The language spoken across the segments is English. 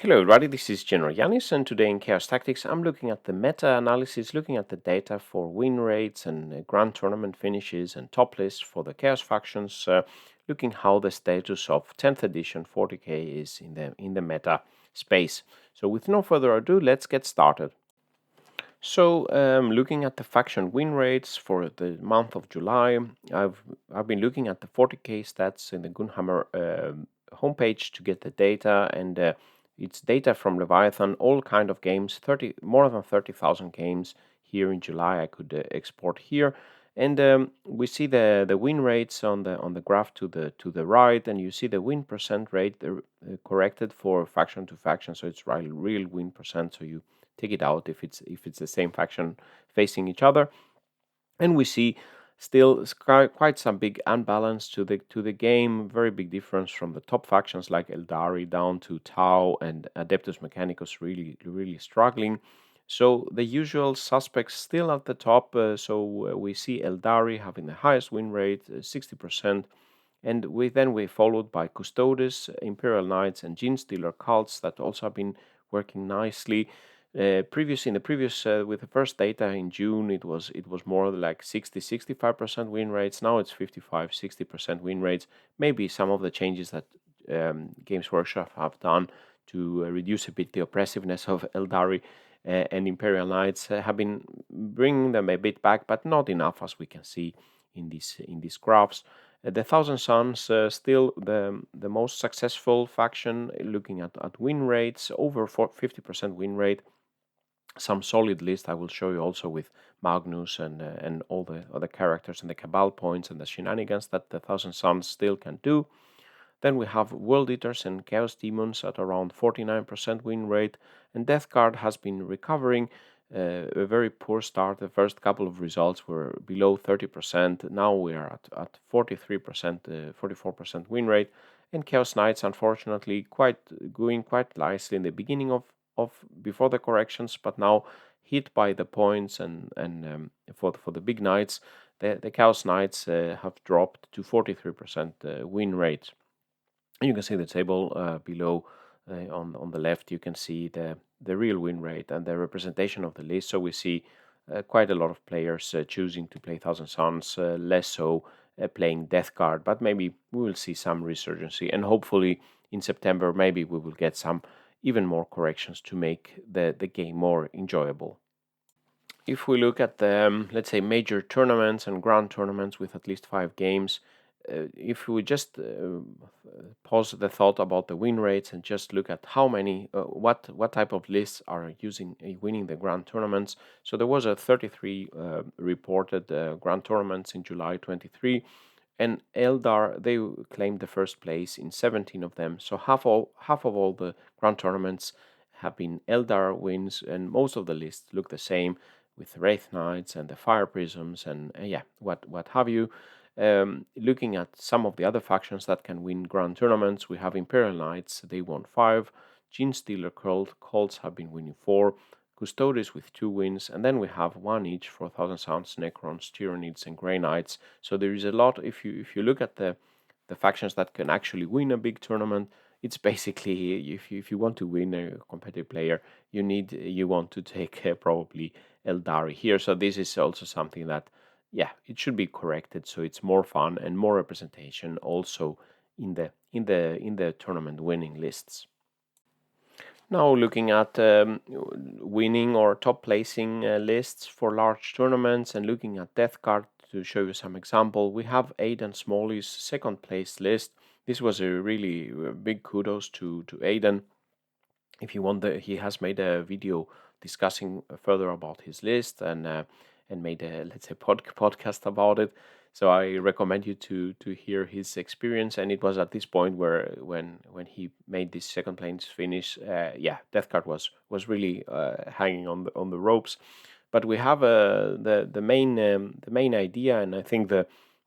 Hello everybody, this is GeneralJannis, and today in Chaos Tactics I'm looking at the meta analysis, looking at the data for win rates and grand tournament finishes and top lists for the Chaos factions, looking how the status of 10th edition 40k is in the meta space. So with no further ado, let's get started. So looking at the faction win rates for the month of July, I've been looking at the 40k stats in the Gunhammer homepage to get the data, and it's data from Leviathan, all kind of games, more than 30,000 games here in July. I could export here, and we see the win rates on the graph to the right, and you see the win percent rate corrected for faction to faction, so it's real win percent. So you take it out if it's the same faction facing each other, and we see still quite some big unbalance to the game. Very big difference from the top factions like Aeldari down to Tau and Adeptus Mechanicus really struggling. So the usual suspects still at the top. We see Aeldari having the highest win rate, 60%. And we followed by Custodes, Imperial Knights, and Gene Stealer cults that also have been working nicely. In the previous with the first data in June, it was more like 60-65% win rates. Now it's 55-60% win rates. Maybe some of the changes that Games Workshop have done to reduce a bit the oppressiveness of Aeldari and Imperial Knights have been bringing them a bit back, but not enough, as we can see in these graphs. The Thousand Suns still the most successful faction, looking at win rates, over 50% win rate. Some solid list I will show you also with Magnus and all the other characters and the Cabal points and the shenanigans that the Thousand Suns still can do. Then we have World Eaters and Chaos Demons at around 49% win rate, and Death Guard has been recovering. A very poor start. The first couple of results were below 30%. Now we are at 43%, 44% win rate. And Chaos Knights, unfortunately, going quite nicely in the beginning of before the corrections, but now hit by the points and for the big knights, the Chaos Knights have dropped to 43% win rate. And you can see the table below on the left. You can see the real win rate and the representation of the list. So we see quite a lot of players choosing to play Thousand Suns, less so playing Death Guard, but maybe we will see some resurgency, and hopefully in September maybe we will get some even more corrections to make the game more enjoyable. If we look at the, let's say, major tournaments and grand tournaments with at least 5 games, if we just pause the thought about the win rates and just look at how many, what type of lists are winning the grand tournaments. So there was a 33 reported grand tournaments in July 23, and Eldar, they claimed the first place in 17 of them. So half of all the grand tournaments have been Eldar wins, and most of the lists look the same, with Wraith Knights and the Fire Prisms and what have you. Looking at some of the other factions that can win grand tournaments, we have Imperial Knights, they won 5. Gene Stealer cults have been winning 4. Custodes with 2 wins, and then we have 1 each for Thousand Suns, Necrons, Tyranids, and Grey Knights. So there is a lot. If you look at the factions that can actually win a big tournament, it's basically, if you want to win a competitive player, you want to take probably Aeldari here. So this is also something that, it should be corrected, so it's more fun and more representation also in the tournament winning lists. Now looking at winning or top placing lists for large tournaments, and looking at Death Guard to show you some example, we have Aiden Smalley's second place list. This was a really big kudos to Aiden. If you want, he has made a video discussing further about his list and made a, let's say, podcast about it. So I recommend you to hear his experience. And it was at this point where when he made this second place finish, Death Guard was really hanging on the ropes. But we have the main idea, and I think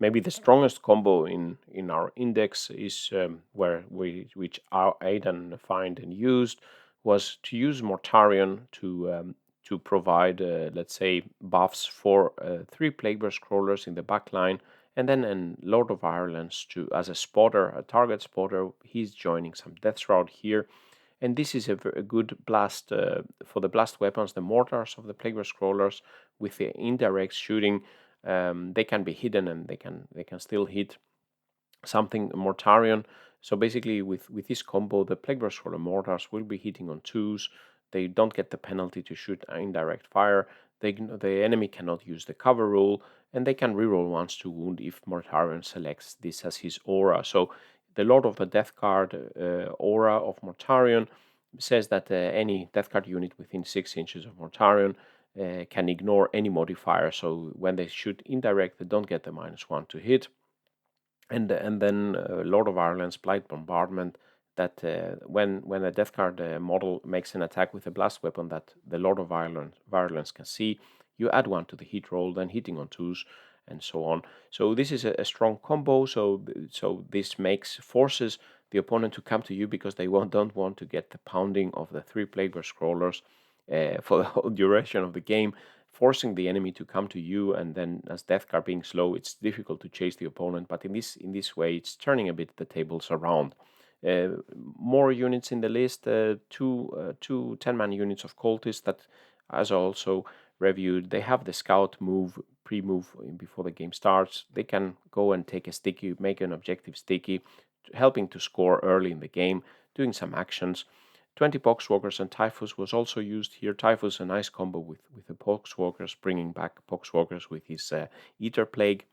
maybe the strongest combo in our index is which our Aiden find and used, was to use Mortarion to provide, let's say, buffs for 3 Plaguebear Scrollers in the backline, and then a Lord of Ireland's as a spotter, a target spotter. He's joining some Death Shroud here, And this is a very good blast for the blast weapons, the mortars of the Plaguebearer Scrollers with the indirect shooting. They can be hidden and they can still hit something Mortarion. So basically, with this combo, the Plaguebearer Scroller mortars will be hitting on 2s. They don't get the penalty to shoot indirect fire. The enemy cannot use the cover rule, and they can reroll 1s to wound if Mortarion selects this as his aura. So the Lord of the Death card aura of Mortarion says that any Death card unit within 6 inches of Mortarion can ignore any modifier. So when they shoot indirect, they don't get the -1 to hit. And then Lord of Ireland's Blight Bombardment, that when a Death card model makes an attack with a blast weapon that the Lord of Violence can see, you add 1 to the hit roll, then hitting on 2s, and so on. So this is a strong combo. So this forces the opponent to come to you because they don't want to get the pounding of the 3 Plaguebearer Scrollers for the whole duration of the game, forcing the enemy to come to you, and then as Death card being slow, it's difficult to chase the opponent. But in this way, it's turning a bit the tables around. More units in the list, two 10-man units of cultists that, as I also reviewed, they have the scout move, pre-move before the game starts. They can go and take a sticky, make an objective sticky, helping to score early in the game, doing some actions. 20 Poxwalkers and Typhus was also used here. Typhus, a nice combo with the Poxwalkers, bringing back Poxwalkers with his Eater Plague.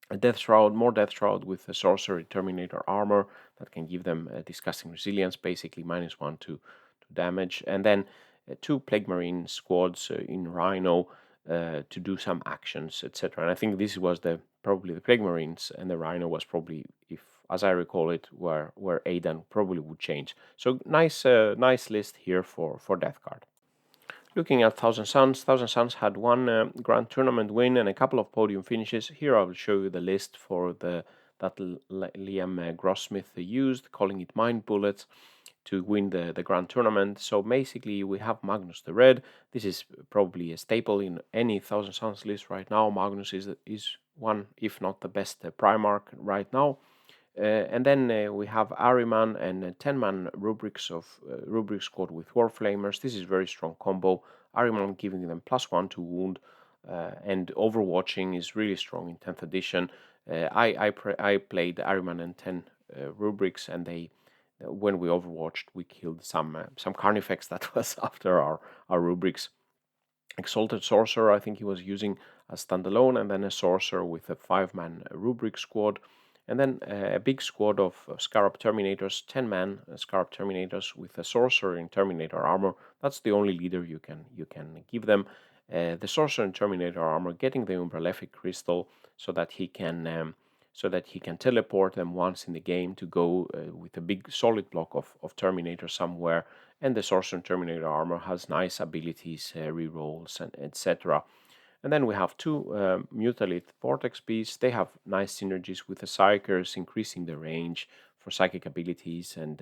A Death Shroud, more Death Shroud with a Sorcery Terminator armor that can give them Disgusting Resilience, basically -1 to damage. And then 2 Plague Marine squads in Rhino to do some actions, etc. And I think this was probably the Plague Marines, and the Rhino was probably, if as I recall it, where Aiden probably would change. So nice list here for Death card. Looking at Thousand Suns had one Grand Tournament win and a couple of podium finishes. Here I will show you the list for that Liam Grossmith used, calling it Mind Bullets, to win the Grand Tournament. So basically we have Magnus the Red. This is probably a staple in any Thousand Suns list right now. Magnus is one, if not the best Primarch right now. And then we have Ahriman and a 10-man Rubric squad with Warflamers. This is a very strong combo. Ahriman giving them +1 to wound, and Overwatching is really strong in 10th edition. I played Ahriman and 10 Rubrics, and when we Overwatched, we killed some Carnifex that was after our Rubrics. Exalted Sorcerer, I think he was using a standalone, and then a Sorcerer with a 5-man Rubric squad. And then a big squad of Scarab Terminators, 10-man Scarab Terminators with a Sorcerer in Terminator armor. That's the only leader you can give them. The Sorcerer in Terminator armor getting the Umbralefic Crystal so that he can teleport them once in the game to go with a big solid block of Terminator somewhere. And the Sorcerer in Terminator armor has nice abilities, rerolls, and etc. And then we have 2 Mutalith Vortex Beasts. They have nice synergies with the Psykers, increasing the range for psychic abilities, and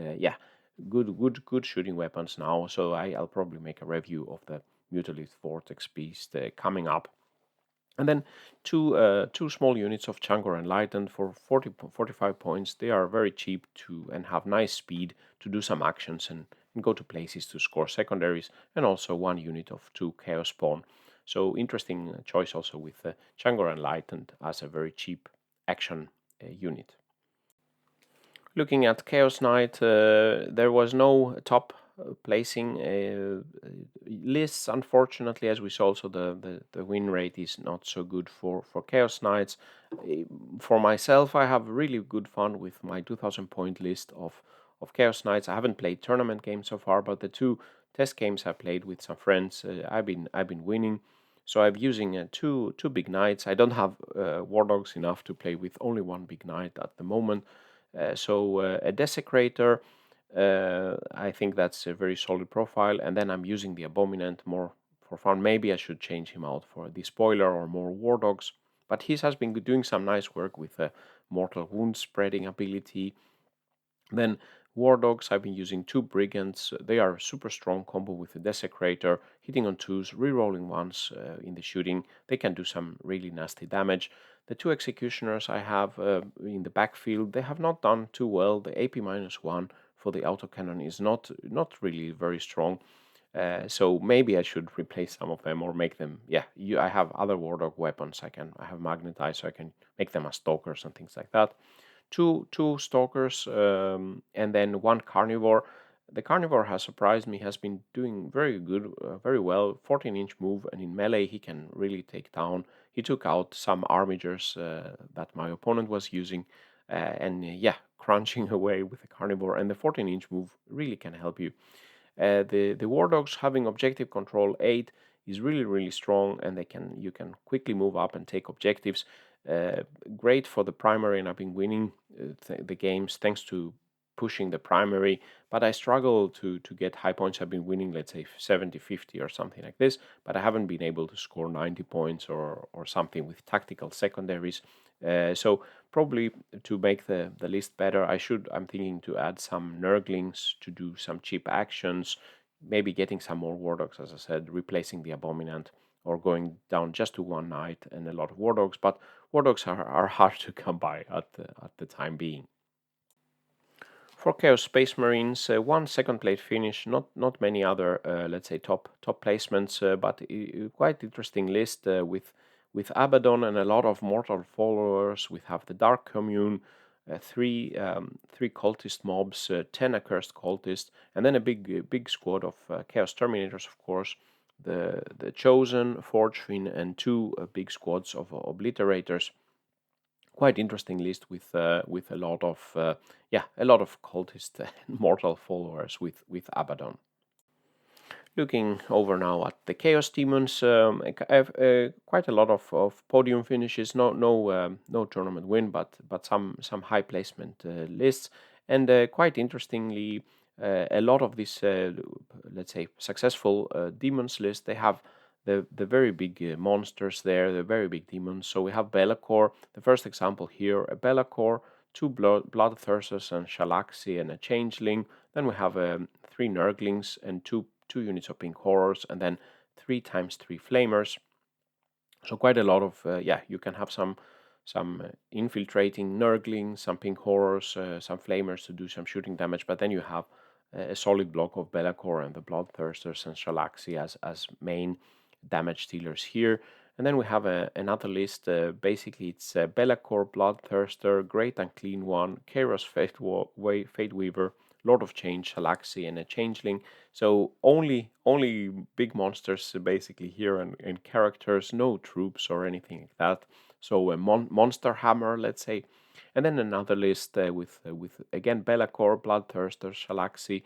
good shooting weapons now. So I'll probably make a review of the Mutalith Vortex Beast coming up. And then two small units of Changor Enlightened for 45 points. They are very cheap and have nice speed to do some actions and go to places to score secondaries, and also 1 unit of 2 Chaos Spawn. So interesting choice also with Changor Enlightened as a very cheap action unit. Looking at Chaos Knight, there was no top placing lists, unfortunately, as we saw. Also the win rate is not so good for Chaos Knights. For myself, I have really good fun with my 2000 point list of Chaos Knights. I haven't played tournament games so far, but the 2 test games I played with some friends, I've been winning. So I'm using two big knights. I don't have war dogs enough to play with only 1 big knight at the moment. So a Desecrator, I think that's a very solid profile. And then I'm using the Abominant more for fun. Maybe I should change him out for the Spoiler or more War Dogs. But he has been doing some nice work with a Mortal Wound spreading ability. Then War Dogs, I've been using 2 Brigands. They are super strong combo with the Desecrator, hitting on 2s, rerolling 1s in the shooting. They can do some really nasty damage. The 2 Executioners I have in the backfield, they have not done too well. The AP -1 the autocannon is not really very strong. So maybe I should replace some of them or make them. Yeah, I have other war dog weapons. I have magnetize, so I can make them as stalkers and things like that. Two stalkers, and then one carnivore. The carnivore has surprised me. Has been doing very good, very well. 14-inch move, and in melee he can really take down. He took out some armigers that my opponent was using, and yeah, crunching away with the carnivore. And the 14-inch move really can help you. The war dogs having objective control 8 is really strong, and you can quickly move up and take objectives. Uh, Great for the primary, and I've been winning the games thanks to pushing the primary, but I struggle to get high points. I've been winning, let's say 70, 50 or something like this, but I haven't been able to score 90 points or something with tactical secondaries. So probably to make the list better, I'm thinking to add some Nurglings to do some cheap actions, maybe getting some more War Dogs, as I said, replacing the Abominant, or going down just to one knight and a lot of War Dogs. But War Dogs are hard to come by at the time being. For Chaos Space Marines, one second plate finish, not many other, let's say, top placements, but quite interesting list with Abaddon and a lot of mortal followers. We have the Dark Commune, three cultist mobs, 10 accursed cultists, and then a big squad of Chaos Terminators, of course. The Chosen, Forge-Fin, and two big squads of Obliterators. Quite interesting list with a lot of a lot of cultist and mortal followers with Abaddon. Looking over now at the Chaos Demons, I have quite a lot of podium finishes. No tournament win, but some high placement lists, and quite interestingly, a lot of these let's say successful demons list, they have the very big monsters there, the very big demons. So we have Be'lakor, the first example here, a Be'lakor, two Bloodthirsters and Shalaxi and a Changeling. Then we have three Nurglings and two units of Pink Horrors, and then 3x3 Flamers. So quite a lot of you can have some infiltrating Nurglings, some Pink Horrors, some Flamers to do some shooting damage, but then you have a solid block of Be'lakor and the Bloodthirsters and Shalaxi as main damage dealers here. And then we have another list. Basically, it's Be'lakor, Bloodthirster, Great and Clean One, Kairos Fate Weaver, Lord of Change, Shalaxi, and a Changeling. So only big monsters basically here, and characters, no troops or anything like that. So a monster hammer, let's say. And then another list with again Be'lakor, Bloodthirster, Shalaxi,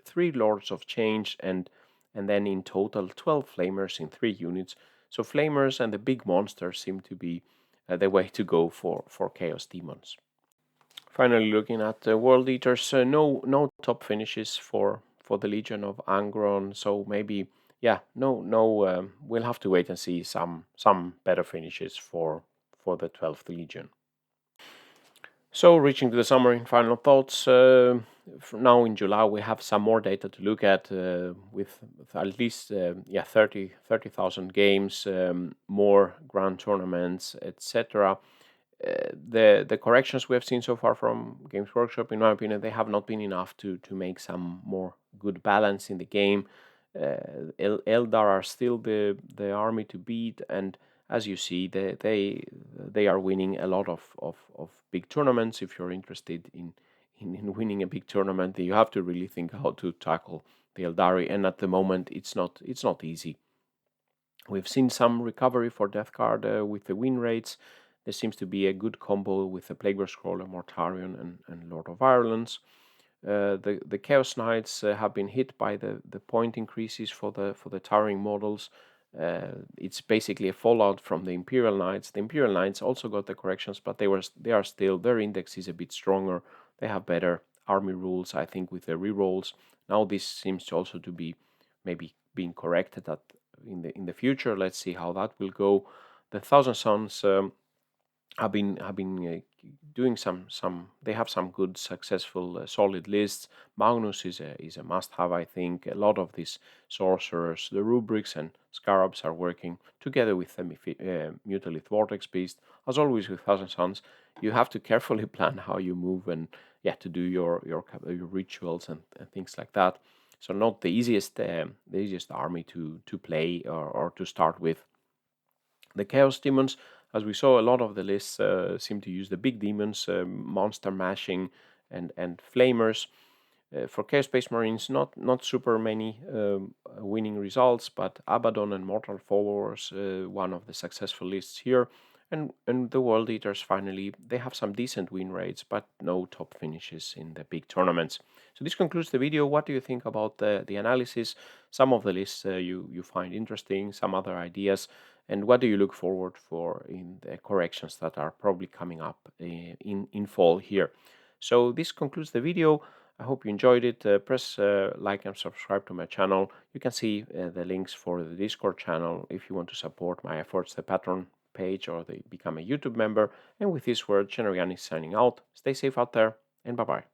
three Lords of Change, and then in total 12 Flamers in 3 units. So Flamers and the big monsters seem to be the way to go for Chaos Demons. Finally, looking at the World Eaters, no top finishes for the Legion of Angron. So maybe we'll have to wait and see some better finishes for the 12th Legion. So, reaching to the summary and final thoughts. Now in July, we have some more data to look at with at least 30,000 games, more grand tournaments, etc. The corrections we have seen so far from Games Workshop, in my opinion, they have not been enough to make some more good balance in the game. Eldar are still the army to beat, and as you see, they are winning a lot of big tournaments. If you're interested in winning a big tournament, you have to really think how to tackle the Aeldari, and at the moment it's not easy. We've seen some recovery for Death Guard with the win rates. There seems to be a good combo with the Plague Scroller, Mortarion, and Lord of Ireland's. The Chaos Knights have been hit by the point increases for the towering models. It's basically a fallout from the Imperial Knights. The Imperial Knights also got the corrections, but they are still, their index is a bit stronger. They have better army rules, I think, with the rerolls. Now this seems to also to be maybe being corrected in the future. Let's see how that will go. The Thousand Sons have been doing some. They have some good, successful, solid lists. Magnus is a must-have, I think. A lot of these sorcerers, the rubrics and scarabs are working together with the Mutalith Vortex Beast. As always with Thousand Sons, you have to carefully plan how you move, and yeah, to do your rituals and things like that. So not the easiest army to play or to start with. The Chaos Demons, as we saw, a lot of the lists seem to use the big demons, monster mashing and flamers. For Chaos Space Marines, not super many winning results, but Abaddon and Mortal Followers, one of the successful lists here. And the World Eaters, finally, they have some decent win rates, but no top finishes in the big tournaments. So this concludes the video. What do you think about the analysis? Some of the lists you find interesting, some other ideas, and what do you look forward for in the corrections that are probably coming up in fall here? So this concludes the video. I hope you enjoyed it. Press like and subscribe to my channel. You can see the links for the Discord channel if you want to support my efforts, the Patreon page, or become a YouTube member. And with this word, GeneralJannis signing out. Stay safe out there, and bye-bye.